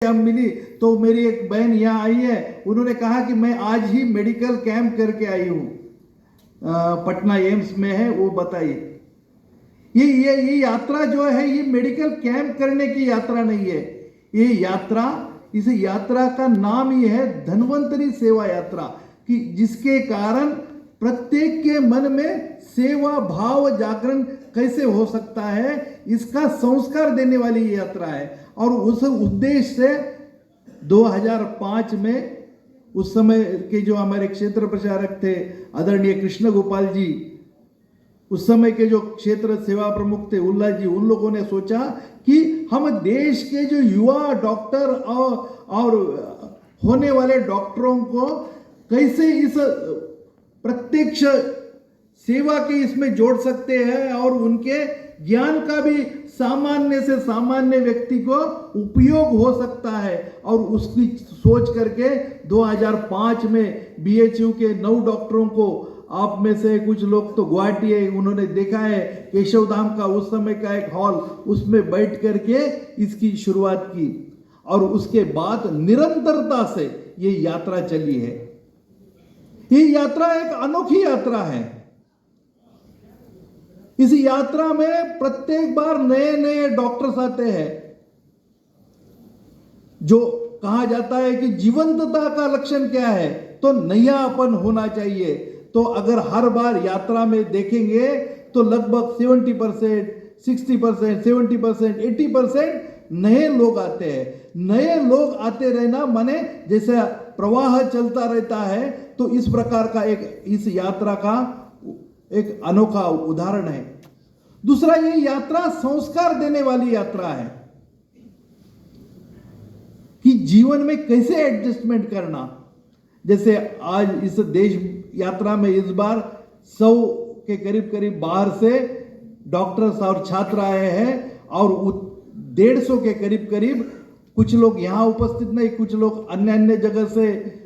हम मिली तो मेरी एक बहन यहाँ आई है, उन्होंने कहा कि मैं आज ही मेडिकल कैंप करके आई हूँ, पटना एम्स में है, वो बताइए। ये यात्रा जो है ये मेडिकल कैंप करने की यात्रा नहीं है। ये यात्रा, इस यात्रा का नाम ही है धन्वंतरी सेवा यात्रा, कि जिसके कारण प्रत्येक के मन में सेवा भाव जागरण कैसे हो सकता है, इसका संस्कार देने वाली ये यात्रा है। और उस उद्देश्य से 2005 में उस समय के जो हमारे क्षेत्र प्रचारक थे आदरणीय कृष्ण गोपाल जी, उस समय के जो क्षेत्र सेवा प्रमुख थे उल्ला जी, उन लोगों ने सोचा कि हम देश के जो युवा डॉक्टर और होने वाले डॉक्टरों को कैसे इस प्रत्यक्ष सेवा के इसमें जोड़ सकते हैं और उनके ज्ञान का भी सामान्य से सामान्य व्यक्ति को उपयोग हो सकता है। और उसकी सोच करके 2005 में बीएचयू के 9 डॉक्टरों को, आप में से कुछ लोग तो गुवाहाटी है, उन्होंने देखा है केशव धाम का उस समय का एक हॉल, उसमें बैठ करके इसकी शुरुआत की। और उसके बाद निरंतरता से ये यात्रा चली है। ये यात्रा एक अनोखी यात्रा है। इस यात्रा में प्रत्येक बार नए नए डॉक्टर्स आते हैं। जो कहा जाता है कि जीवंतता का लक्षण क्या है, तो नयापन होना चाहिए। तो अगर हर बार यात्रा में देखेंगे तो लगभग 70%, 60%, 70%, 80% नए लोग आते हैं। नए लोग आते रहना माने जैसे प्रवाह चलता रहता है, तो इस प्रकार का एक इस यात्रा का एक अनोखा उदाहरण है। दूसरा, ये यात्रा संस्कार देने वाली यात्रा है कि जीवन में कैसे एडजस्टमेंट करना। जैसे आज इस देश यात्रा में इस बार 100 के करीब बाहर से डॉक्टर्स और छात्र आए हैं, और 150 के करीब कुछ लोग यहाँ उपस्थित नहीं, कुछ लोग अन्य जगह से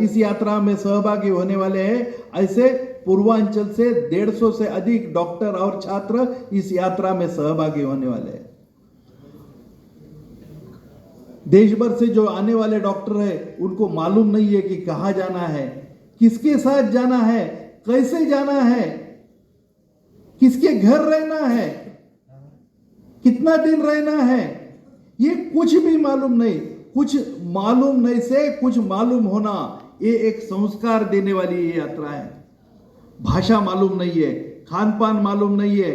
इस यात्रा में सहभागी होने वाले हैं। ऐसे पूर्वांचल से 150 से अधिक डॉक्टर और छात्र इस यात्रा में सहभागी होने वाले हैं। देश भर से जो आने वाले डॉक्टर हैं, उनको मालूम नहीं है कि कहाँ जाना है, किसके साथ जाना है, कैसे जाना है, किसके घर रहना है, कितना दिन रहना है, ये कुछ भी मालूम नहीं। कुछ मालूम नहीं से कुछ मालूम होना, ये एक संस्कार देने वाली ये यात्रा है। भाषा मालूम नहीं है, खान पान मालूम नहीं है,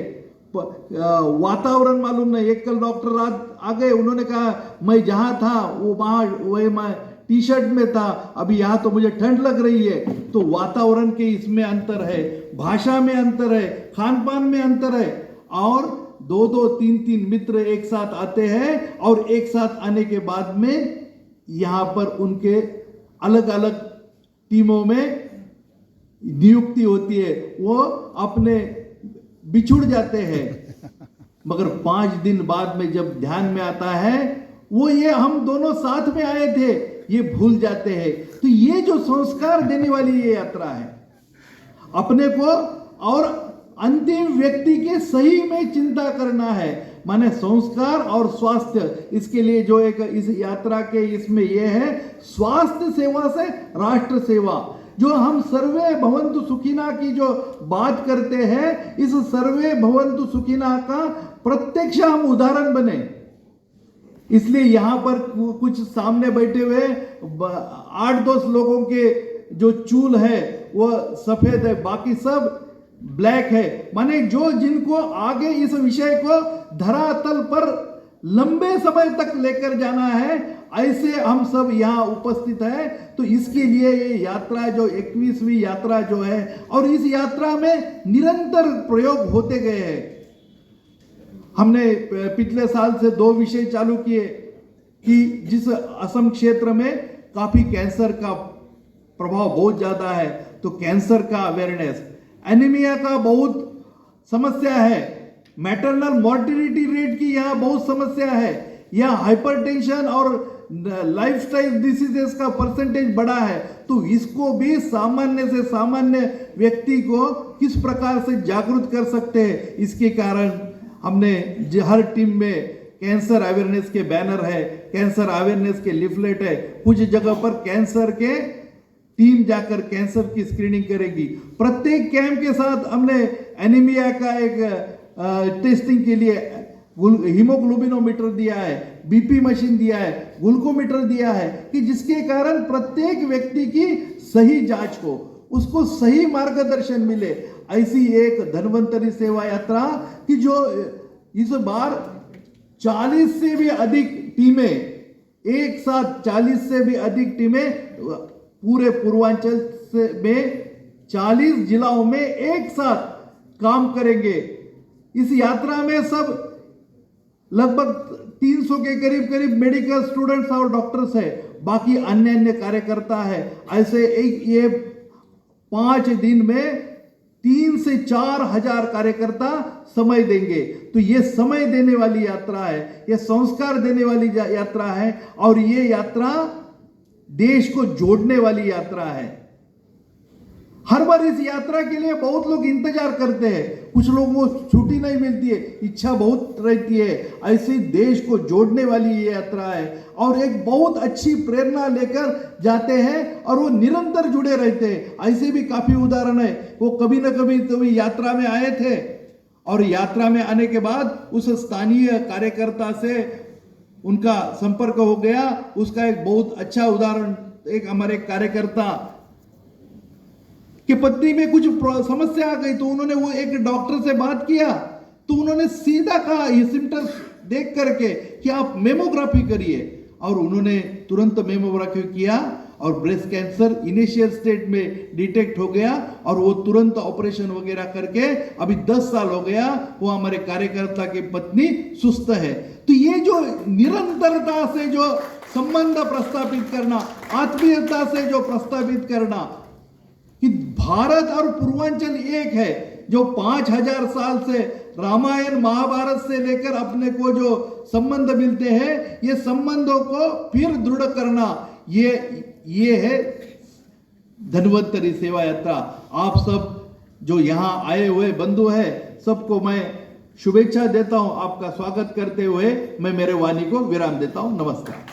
वातावरण मालूम नहीं। एक कल डॉक्टर आ गए, उन्होंने कहा मैं जहां था वो मैं टी शर्ट में था, अभी यहां तो मुझे ठंड लग रही है। तो वातावरण के इसमें अंतर है, भाषा में अंतर है, खान पान में अंतर है। और 2-2, 3-3 मित्र एक साथ आते हैं, और एक साथ आने के बाद में यहां पर उनके अलग अलग टीमों में नियुक्ति होती है। वो अपने बिछुड़ जाते हैं, मगर 5 दिन बाद में जब ध्यान में आता है, वो ये हम दोनों साथ में आए थे, ये भूल जाते हैं। तो ये जो संस्कार देने वाली ये यात्रा है, अपने को और अंतिम व्यक्ति के सही में चिंता करना है, माने संस्कार और स्वास्थ्य। इसके लिए जो एक इस यात्रा के इसमें यह है, स्वास्थ्य सेवा से राष्ट्र सेवा। जो हम सर्वे भवन्तु सुखिना की जो बात करते हैं, इस सर्वे भवन्तु सुखिना का प्रत्यक्ष हम उदाहरण बने। इसलिए यहां पर कुछ सामने बैठे हुए 8-10 लोगों के जो चूल है वो सफेद है, बाकी सब ब्लैक है। माने जो जिनको आगे इस विषय को धरातल पर लंबे समय तक लेकर जाना है, ऐसे हम सब यहाँ उपस्थित हैं। तो इसके लिए ये यात्रा जो 21वीं यात्रा जो है, और इस यात्रा में निरंतर प्रयोग होते गए हैं। हमने पिछले साल से 2 विषय चालू किए कि जिस असम क्षेत्र में काफी कैंसर का प्रभाव बहुत ज्यादा है, तो कैंसर का अवेयरनेस, एनीमिया का बहुत समस्या है, मैटरनल मॉर्टिलिटी रेट की यहाँ बहुत समस्या है, यहाँ हाइपरटेंशन और लाइफस्टाइल डिसीजेस का परसेंटेज बढ़ा है। तो इसको भी सामान्य से सामान्य व्यक्ति को किस प्रकार से जागरूक कर सकते हैं, इसके कारण हमने हर टीम में कैंसर अवेयरनेस के बैनर है, कैंसर अवेयरनेस के लिफलेट है, कुछ जगह पर कैंसर के टीम जाकर कैंसर की स्क्रीनिंग करेगी। प्रत्येक कैंप के साथ हमने एनीमिया का एक टेस्टिंग के लिए हीमोग्लोबिनोमीटर दिया है, बीपी मशीन दिया है, ग्लूकोमीटर दिया है, कि जिसके कारण प्रत्येक व्यक्ति की सही जांच हो, उसको सही मार्गदर्शन मिले। ऐसी एक धन्वंतरी सेवा यात्रा की जो इस बार 40 से भी अधिक टीमें, एक साथ 40 से भी अधिक टीमें पूरे पूर्वांचल में 40 जिलाओं में एक साथ काम करेंगे। इस यात्रा में सब लगभग 300 के करीब मेडिकल स्टूडेंट्स और डॉक्टर्स है, बाकी अन्य कार्यकर्ता है। ऐसे ये 5 दिन में 3 से 4 हजार कार्यकर्ता समय देंगे। तो ये समय देने वाली यात्रा है, ये संस्कार देने वाली यात्रा है, और ये यात्रा देश को जोड़ने वाली यात्रा है। हर बार इस यात्रा के लिए बहुत लोग इंतजार करते हैं, कुछ लोगों को छुट्टी नहीं मिलती है, इच्छा बहुत रहती है। ऐसे देश को जोड़ने वाली ये यात्रा है, और एक बहुत अच्छी प्रेरणा लेकर जाते हैं, और वो निरंतर जुड़े रहते हैं। ऐसे भी काफी उदाहरण है, वो कभी ना कभी यात्रा में आए थे, और यात्रा में आने के बाद उस स्थानीय कार्यकर्ता से उनका संपर्क हो गया। उसका एक बहुत अच्छा उदाहरण, एक हमारे कार्यकर्ता कि पत्नी में कुछ समस्या आ गई, तो उन्होंने वो एक डॉक्टर से बात किया, तो उन्होंने सीधा कहा ये सिम्टम्स देख करके कि आप मेमोग्राफी करिए, और उन्होंने तुरंत मेमोग्राफी किया, और ब्रेस्ट कैंसर इनिशियल स्टेज में डिटेक्ट हो गया, और वो तुरंत ऑपरेशन वगैरह करके अभी 10 साल हो गया, वो हमारे कार्यकर्ता की पत्नी सुस्त है। तो ये जो निरंतरता से जो संबंध प्रस्थापित करना, आत्मीयता से जो प्रस्थापित करना, कि भारत और पूर्वांचल एक है, जो 5000 साल से रामायण महाभारत से लेकर अपने को जो संबंध मिलते हैं, ये संबंधों को फिर दृढ़ करना, ये है धन्वंतरी सेवा यात्रा। आप सब जो यहाँ आए हुए बंधु हैं, सबको मैं शुभेच्छा देता हूं। आपका स्वागत करते हुए मैं मेरे वाणी को विराम देता हूं। नमस्कार।